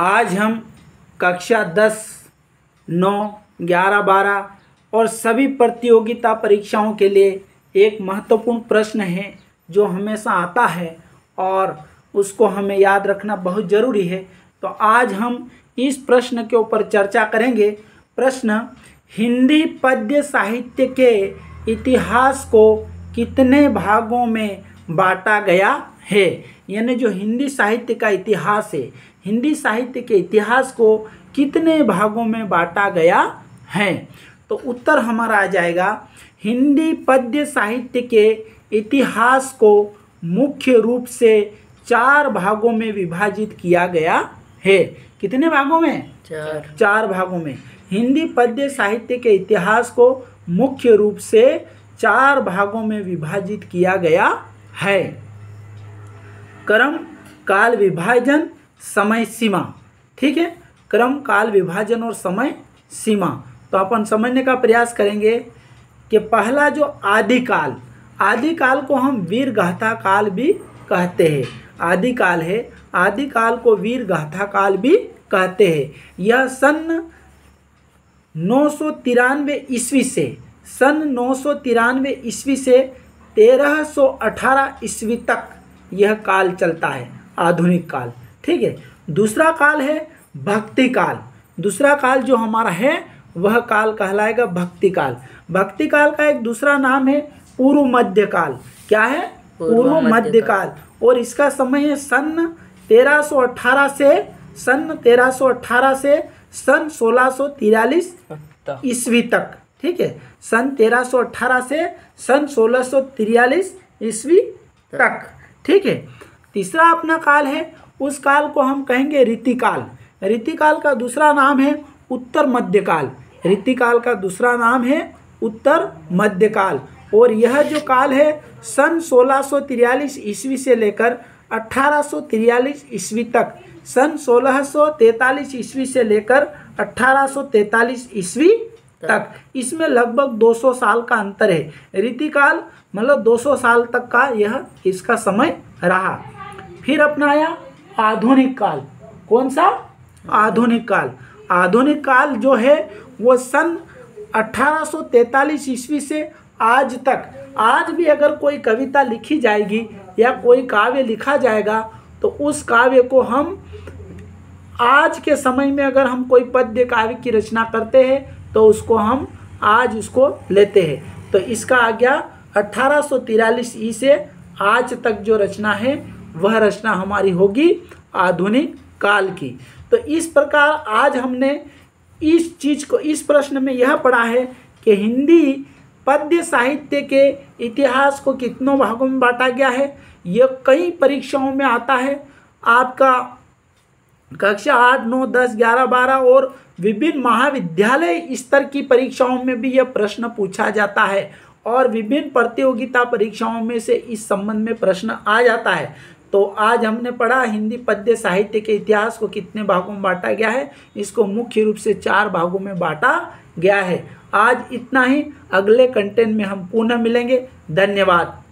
आज हम कक्षा 10, 9, 11, 12 और सभी प्रतियोगिता परीक्षाओं के लिए एक महत्वपूर्ण प्रश्न है जो हमेशा आता है और उसको हमें याद रखना बहुत ज़रूरी है। तो आज हम इस प्रश्न के ऊपर चर्चा करेंगे। प्रश्न: हिंदी पद्य साहित्य के इतिहास को कितने भागों में बांटा गया है? यानी जो हिंदी साहित्य का इतिहास है, हिंदी साहित्य के इतिहास को कितने भागों में बांटा गया है? तो उत्तर हमारा आ जाएगा, हिंदी पद्य साहित्य के इतिहास को मुख्य रूप से 4 भागों में विभाजित किया गया है। कितने भागों में? 4 भागों में। हिंदी पद्य साहित्य के इतिहास को मुख्य रूप से 4 भागों में विभाजित किया गया है। क्रम, काल विभाजन, समय सीमा। ठीक है, क्रम, काल विभाजन और समय सीमा। तो अपन समझने का प्रयास करेंगे कि पहला जो आदिकाल, आदिकाल को हम वीरगाथा काल भी कहते हैं। आदिकाल है, आदिकाल को वीरगाथा काल भी कहते हैं। यह सन 993 ईस्वी से 1318 ईस्वी तक यह काल चलता है, आधुनिक काल। ठीक है। दूसरा काल है भक्ति काल। दूसरा काल जो हमारा है वह काल कहलाएगा भक्ति काल। भक्ति काल का एक दूसरा नाम है पूर्व मध्य काल। क्या है? पूर्व मध्य काल। और इसका समय है सन 1318 से सन 1643 ईस्वी तक। ठीक है, सन 1318 से सन 1643 ईस्वी तक। ठीक है। तीसरा अपना काल है, उस काल को हम कहेंगे रीतिकाल। रीतिकाल का दूसरा नाम है उत्तर मध्यकाल। रीतिकाल का दूसरा नाम है उत्तर मध्यकाल। और यह जो काल है सन 1643 ईस्वी से लेकर 1843 ईस्वी तक, सन 1643 ईस्वी से लेकर 1843 ईस्वी तक, इसमें लगभग 200 साल का अंतर है। रीतिकाल मतलब 200 साल तक का यह इसका समय रहा। फिर अपना आया आधुनिक काल। कौन सा? आधुनिक काल। आधुनिक काल जो है वो सन 1843 ईस्वी से आज तक। आज भी अगर कोई कविता लिखी जाएगी या कोई काव्य लिखा जाएगा तो उस काव्य को हम आज के समय में अगर हम कोई पद्य काव्य की रचना करते हैं तो उसको हम आज उसको लेते हैं। तो इसका आ गया 1843 ई से आज तक जो रचना है वह रचना हमारी होगी आधुनिक काल की। तो इस प्रकार आज हमने इस चीज़ को, इस प्रश्न में यह पढ़ा है कि हिंदी पद्य साहित्य के इतिहास को कितनों भागों में बांटा गया है। यह कई परीक्षाओं में आता है। आपका कक्षा 8, 9, 10, 11, 12 और विभिन्न महाविद्यालय स्तर की परीक्षाओं में भी यह प्रश्न पूछा जाता है और विभिन्न प्रतियोगिता परीक्षाओं में से इस संबंध में प्रश्न आ जाता है। तो आज हमने पढ़ा हिंदी पद्य साहित्य के इतिहास को कितने भागों में बांटा गया है। इसको मुख्य रूप से 4 भागों में बांटा गया है। आज इतना ही। अगले कंटेंट में हम पुनः मिलेंगे। धन्यवाद।